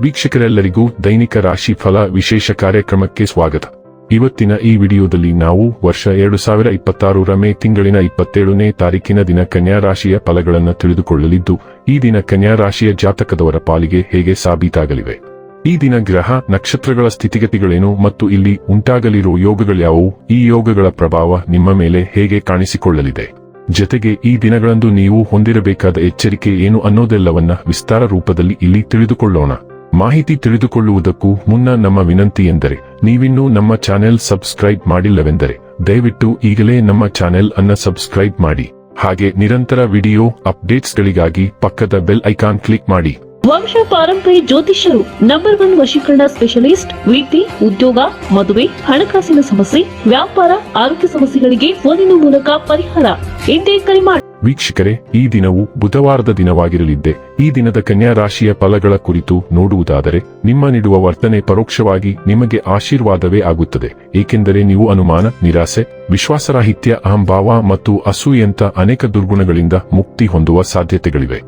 ವೀಕ್ಷಕರೆಲ್ಲರಿಗೂ ದೈನಿಕ ರಾಶಿ ಫಲ ವಿಶೇಷ ಕಾರ್ಯಕ್ರಮಕ್ಕೆ ಸ್ವಾಗತ. ಇವತ್ತಿನ ಈ ವಿಡಿಯೋದಲ್ಲಿ ನಾವು ವರ್ಷ 2026ರ ಮೇ ತಿಂಗಳಿನ 27ನೇ ತಾರೀಕಿನ ದಿನ ಕನ್ಯಾ ರಾಶಿಯ ಫಲಗಳನ್ನು ತಿಳಿದುಕೊಳ್ಳಲಿದ್ದು, ಈ ದಿನ ಕನ್ಯಾ ರಾಶಿಯ ಜಾತಕದವರ ಪಾಲಿಗೆ ಹೇಗೆ ಸಾಬೀತಾಗಲಿವೆ, ಈ ದಿನ ಗ್ರಹ ನಕ್ಷತ್ರಗಳ ಸ್ಥಿತಿಗತಿಗಳೇನು ಮತ್ತು ಇಲ್ಲಿ ಉಂಟಾಗಲಿರುವ ಯೋಗಗಳ್ಯಾವುವು, ಈ ಯೋಗಗಳ ಪ್ರಭಾವ ನಿಮ್ಮ ಮೇಲೆ ಹೇಗೆ ಕಾಣಿಸಿಕೊಳ್ಳಲಿದೆ, ಜೊತೆಗೆ ಈ ದಿನಗಳಂದು ನೀವು ಹೊಂದಿರಬೇಕಾದ ಎಚ್ಚರಿಕೆ ಏನು ಅನ್ನೋದೆಲ್ಲವನ್ನ ವಿಸ್ತಾರ ರೂಪದಲ್ಲಿ ಇಲ್ಲಿ ತಿಳಿದುಕೊಳ್ಳೋಣ. ಮಾಹಿತಿ ತಿಳಿದುಕೊಳ್ಳುವುದಕ್ಕೂ ಮುನ್ನ ನಮ್ಮ ವಿನಂತಿ ಎಂದರೆ, ನೀವಿನ್ನೂ ನಮ್ಮ ಚಾನೆಲ್ ಸಬ್ಸ್ಕ್ರೈಬ್ ಮಾಡಿಲ್ಲವೆಂದರೆ ದಯವಿಟ್ಟು ಈಗಲೇ ನಮ್ಮ ಚಾನೆಲ್ ಅನ್ನು ಸಬ್ಸ್ಕ್ರೈಬ್ ಮಾಡಿ. ಹಾಗೆ ನಿರಂತರ ವಿಡಿಯೋ ಅಪ್ಡೇಟ್ಸ್ಗಳಿಗಾಗಿ ಪಕ್ಕದ ಬೆಲ್ ಐಕಾನ್ ಕ್ಲಿಕ್ ಮಾಡಿ. ವಂಶ ಪಾರಂಪರ್ಯ ಜ್ಯೋತಿಷ್ಯರು ನಂಬರ್ 1 ವಶೀಕರಣ ಸ್ಪೆಷಲಿಸ್ಟ್. ವಿದ್ಯೆ, ಉದ್ಯೋಗ, ಮದುವೆ, ಹಣಕಾಸಿನ ಸಮಸ್ಯೆ, ವ್ಯಾಪಾರ, ಆರೋಗ್ಯ ಸಮಸ್ಯೆಗಳಿಗೆ ಫೋನಿನ ಮೂಲಕ ಪರಿಹಾರ. ಇಂದೇ ಕರೆ ಮಾಡಿ. ವೀಕ್ಷಕರೇ, ಈ ದಿನವು ಬುಧವಾರದ ದಿನವಾಗಿರಲಿದ್ದೆ. ಈ ದಿನದ ಕನ್ಯಾ ರಾಶಿಯ ಫಲಗಳ ಕುರಿತು ನೋಡುವುದಾದರೆ, ನಿಮ್ಮ ನೀಡುವ ವರ್ತನೆ ಪರೋಕ್ಷವಾಗಿ ನಿಮಗೆ ಆಶೀರ್ವಾದವೇ ಆಗುತ್ತದೆ. ಏಕೆಂದರೆ ನೀವು ಅನುಮಾನ, ನಿರಾಸೆ, ವಿಶ್ವಾಸರಾಹಿತ್ಯ, ಅಹಂಭಾವ ಮತ್ತು ಅಸೂಯಂತ ಅನೇಕ ದುರ್ಗುಣಗಳಿಂದ ಮುಕ್ತಿ ಹೊಂದುವ ಸಾಧ್ಯತೆಗಳಿವೆ.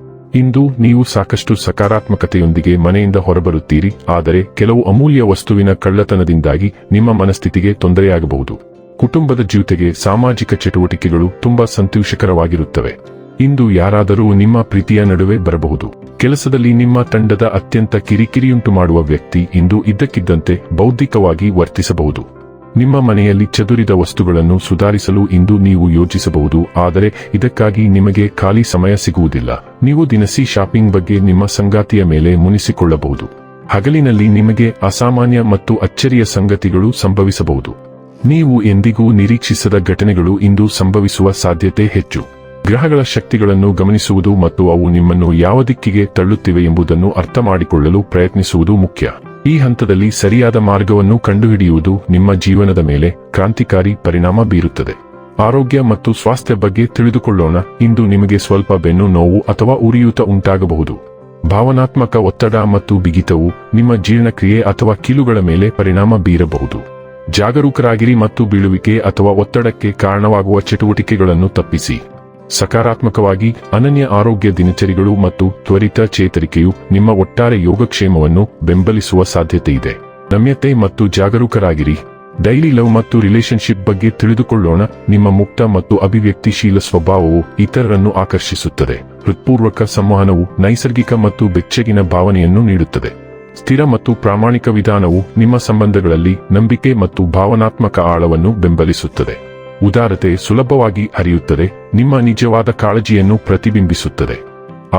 ಇಂದು ನೀವು ಸಾಕಷ್ಟು ಸಕಾರಾತ್ಮಕತೆಯೊಂದಿಗೆ ಮನೆಯಿಂದ ಹೊರಬರುತ್ತೀರಿ, ಆದರೆ ಕೆಲವು ಅಮೂಲ್ಯ ವಸ್ತುವಿನ ಕಳ್ಳತನದಿಂದಾಗಿ ನಿಮ್ಮ ಮನಸ್ಥಿತಿಗೆ ತೊಂದರೆಯಾಗಬಹುದು. ಕುಟುಂಬದ ಜೊತೆಗೆ ಸಾಮಾಜಿಕ ಚಟುವಟಿಕೆಗಳು ತುಂಬಾ ಸಂತೋಷಕರವಾಗಿರುತ್ತವೆ. ಇಂದು ಯಾರಾದರೂ ನಿಮ್ಮ ಪ್ರೀತಿಯ ನಡುವೆ ಬರಬಹುದು. ಕೆಲಸದಲ್ಲಿ ನಿಮ್ಮ ತಂಡದ ಅತ್ಯಂತ ಕಿರಿಕಿರಿಯುಂಟು ಮಾಡುವ ವ್ಯಕ್ತಿ ಇಂದು ಇದ್ದಕ್ಕಿದ್ದಂತೆ ಬೌದ್ಧಿಕವಾಗಿ ವರ್ತಿಸಬಹುದು. ನಿಮ್ಮ ಮನೆಯಲ್ಲಿ ಚದುರಿದ ವಸ್ತುಗಳನ್ನು ಸುಧಾರಿಸಲು ಇಂದು ನೀವು ಯೋಚಿಸಬಹುದು, ಆದರೆ ಇದಕ್ಕಾಗಿ ನಿಮಗೆ ಖಾಲಿ ಸಮಯ ಸಿಗುವುದಿಲ್ಲ. ನೀವು ದಿನಸಿ ಶಾಪಿಂಗ್ ಬಗ್ಗೆ ನಿಮ್ಮ ಸಂಗಾತಿಯ ಮೇಲೆ ಮುನಿಸಿಕೊಳ್ಳಬಹುದು. ಹಗಲಿನಲ್ಲಿ ನಿಮಗೆ ಅಸಾಮಾನ್ಯ ಮತ್ತು ಅಚ್ಚರಿಯ ಸಂಗತಿಗಳು ಸಂಭವಿಸಬಹುದು. ನೀವು ಎಂದಿಗೂ ನಿರೀಕ್ಷಿಸದ ಘಟನೆಗಳು ಇಂದು ಸಂಭವಿಸುವ ಸಾಧ್ಯತೆ ಹೆಚ್ಚು. ಗ್ರಹಗಳ ಶಕ್ತಿಗಳನ್ನು ಗಮನಿಸುವುದು ಮತ್ತು ಅವು ನಿಮ್ಮನ್ನು ಯಾವ ದಿಕ್ಕಿಗೆ ತಳ್ಳುತ್ತಿವೆ ಎಂಬುದನ್ನು ಅರ್ಥಮಾಡಿಕೊಳ್ಳಲು ಪ್ರಯತ್ನಿಸುವುದು ಮುಖ್ಯ. ಈ ಹಂತದಲ್ಲಿ ಸರಿಯಾದ ಮಾರ್ಗವನ್ನು ಕಂಡುಹಿಡಿಯುವುದು ನಿಮ್ಮ ಜೀವನದ ಮೇಲೆ ಕ್ರಾಂತಿಕಾರಿ ಪರಿಣಾಮ ಬೀರುತ್ತದೆ. ಆರೋಗ್ಯ ಮತ್ತು ಸ್ವಾಸ್ಥ್ಯ ಬಗ್ಗೆ ತಿಳಿದುಕೊಳ್ಳೋಣ. ಇಂದು ನಿಮಗೆ ಸ್ವಲ್ಪ ಬೆನ್ನು ನೋವು ಅಥವಾ ಉರಿಯೂತ ಉಂಟಾಗಬಹುದು. ಭಾವನಾತ್ಮಕ ಒತ್ತಡ ಮತ್ತು ಬಿಗಿತವು ನಿಮ್ಮ ಜೀರ್ಣಕ್ರಿಯೆ ಅಥವಾ ಕೀಲುಗಳ ಮೇಲೆ ಪರಿಣಾಮ ಬೀರಬಹುದು. ಜಾಗರೂಕರಾಗಿರಿ ಮತ್ತು ಬೀಳುವಿಕೆ ಅಥವಾ ಒತ್ತಡಕ್ಕೆ ಕಾರಣವಾಗುವ ಚಟುವಟಿಕೆಗಳನ್ನು ತಪ್ಪಿಸಿ. ಸಕಾರಾತ್ಮಕವಾಗಿ ಅನನ್ಯ ಆರೋಗ್ಯ ದಿನಚರಿಗಳು ಮತ್ತು ತ್ವರಿತ ಚೇತರಿಕೆಯು ನಿಮ್ಮ ಒಟ್ಟಾರೆ ಯೋಗಕ್ಷೇಮವನ್ನು ಬೆಂಬಲಿಸುವ ಸಾಧ್ಯತೆಯಿದೆ. ನಮ್ಯತೆ ಮತ್ತು ಜಾಗರೂಕರಾಗಿರಿ. ಡೈಲಿ ಲವ್ ಮತ್ತು ರಿಲೇಶನ್ಶಿಪ್ ಬಗ್ಗೆ ತಿಳಿದುಕೊಳ್ಳೋಣ. ನಿಮ್ಮ ಮುಕ್ತ ಮತ್ತು ಅಭಿವ್ಯಕ್ತಿಶೀಲ ಸ್ವಭಾವವು ಇತರರನ್ನು ಆಕರ್ಷಿಸುತ್ತದೆ. ಹೃತ್ಪೂರ್ವಕ ಸಂವಹನವು ನೈಸರ್ಗಿಕ ಮತ್ತು ಬೆಚ್ಚಗಿನ ಭಾವನೆಯನ್ನು ನೀಡುತ್ತದೆ. ಸ್ಥಿರ ಮತ್ತು ಪ್ರಾಮಾಣಿಕ ವಿಧಾನವು ನಿಮ್ಮ ಸಂಬಂಧಗಳಲ್ಲಿ ನಂಬಿಕೆ ಮತ್ತು ಭಾವನಾತ್ಮಕ ಆಳವನ್ನು ಬೆಂಬಲಿಸುತ್ತದೆ. ಉದಾರತೆ ಸುಲಭವಾಗಿ ಹರಿಯುತ್ತದೆ, ನಿಮ್ಮ ನಿಜವಾದ ಕಾಳಜಿಯನ್ನು ಪ್ರತಿಬಿಂಬಿಸುತ್ತದೆ.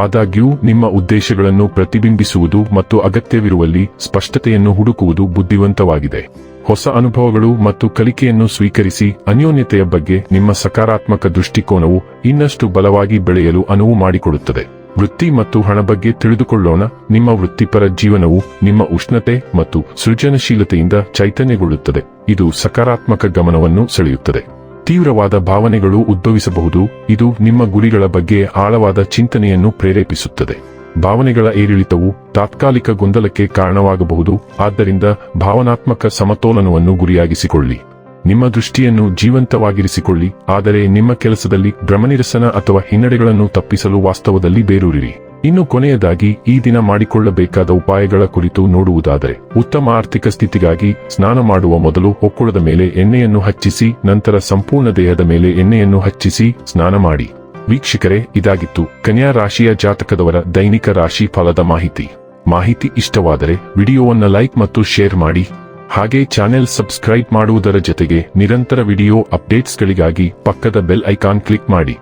ಆದಾಗ್ಯೂ ನಿಮ್ಮ ಉದ್ದೇಶಗಳನ್ನು ಪ್ರತಿಬಿಂಬಿಸುವುದು ಮತ್ತು ಅಗತ್ಯವಿರುವಲ್ಲಿ ಸ್ಪಷ್ಟತೆಯನ್ನು ಹುಡುಕುವುದು ಬುದ್ಧಿವಂತವಾಗಿದೆ. ಹೊಸ ಅನುಭವಗಳು ಮತ್ತು ಕಲಿಕೆಯನ್ನು ಸ್ವೀಕರಿಸಿ. ಅನ್ಯೋನ್ಯತೆಯ ಬಗ್ಗೆ ನಿಮ್ಮ ಸಕಾರಾತ್ಮಕ ದೃಷ್ಟಿಕೋನವು ಇನ್ನಷ್ಟು ಬಲವಾಗಿ ಬೆಳೆಯಲು ಅನುವು ಮಾಡಿಕೊಡುತ್ತದೆ. ವೃತ್ತಿ ಮತ್ತು ಹಣ ಬಗ್ಗೆ ತಿಳಿದುಕೊಳ್ಳೋಣ. ನಿಮ್ಮ ವೃತ್ತಿಪರ ಜೀವನವು ನಿಮ್ಮ ಉಷ್ಣತೆ ಮತ್ತು ಸೃಜನಶೀಲತೆಯಿಂದ ಚೈತನ್ಯಗೊಳ್ಳುತ್ತದೆ. ಇದು ಸಕಾರಾತ್ಮಕ ಗಮನವನ್ನು ಸೆಳೆಯುತ್ತದೆ. ತೀವ್ರವಾದ ಭಾವನೆಗಳು ಉದ್ಭವಿಸಬಹುದು. ಇದು ನಿಮ್ಮ ಗುರಿಗಳ ಬಗ್ಗೆ ಆಳವಾದ ಚಿಂತನೆಯನ್ನು ಪ್ರೇರೇಪಿಸುತ್ತದೆ. ಭಾವನೆಗಳ ಏರಿಳಿತವು ತಾತ್ಕಾಲಿಕ ಗೊಂದಲಕ್ಕೆ ಕಾರಣವಾಗಬಹುದು, ಆದ್ದರಿಂದ ಭಾವನಾತ್ಮಕ ಸಮತೋಲನವನ್ನು ಗುರಿಯಾಗಿಸಿಕೊಳ್ಳಿ. ನಿಮ್ಮ ದೃಷ್ಟಿಯನ್ನು ಜೀವಂತವಾಗಿರಿಸಿಕೊಳ್ಳಿ, ಆದರೆ ನಿಮ್ಮ ಕೆಲಸದಲ್ಲಿ ಭ್ರಮನಿರಸನ ಅಥವಾ ಹಿನ್ನಡೆಗಳನ್ನು ತಪ್ಪಿಸಲು ವಾಸ್ತವದಲ್ಲಿ ಬೇರೂರಿರಿ. ಇನ್ನು ಕೊನೆಯದಾಗಿ, ಈ ದಿನ ಮಾಡಿಕೊಳ್ಳಬೇಕಾದ ಉಪಾಯಗಳ ಕುರಿತು ನೋಡುವುದಾದರೆ, ಉತ್ತಮ ಆರ್ಥಿಕ ಸ್ಥಿತಿಗಾಗಿ ಸ್ನಾನ ಮಾಡುವ ಮೊದಲು ಹೊಕ್ಕುಳದ ಮೇಲೆ ಎಣ್ಣೆಯನ್ನು ಹಚ್ಚಿಸಿ, ನಂತರ ಸಂಪೂರ್ಣ ದೇಹದ ಮೇಲೆ ಎಣ್ಣೆಯನ್ನು ಹಚ್ಚಿಸಿ ಸ್ನಾನ ಮಾಡಿ. ವೀಕ್ಷಕರೇ, ಇದಾಗಿತ್ತು ಕನ್ಯಾ ರಾಶಿಯ ಜಾತಕದವರ ದೈನಿಕ ರಾಶಿ ಫಲದ ಮಾಹಿತಿ ಇಷ್ಟವಾದರೆ ವಿಡಿಯೋವನ್ನು ಲೈಕ್ ಮತ್ತು ಶೇರ್ ಮಾಡಿ. ಹಾಗೆ ಚಾನೆಲ್ ಸಬ್ಸ್ಕ್ರೈಬ್ ಮಾಡುವುದರ ಜೊತೆಗೆ ನಿರಂತರ ವಿಡಿಯೋ ಅಪ್ಡೇಟ್ಸ್ಗಳಿಗಾಗಿ ಪಕ್ಕದ ಬೆಲ್ ಐಕಾನ್ ಕ್ಲಿಕ್ ಮಾಡಿ.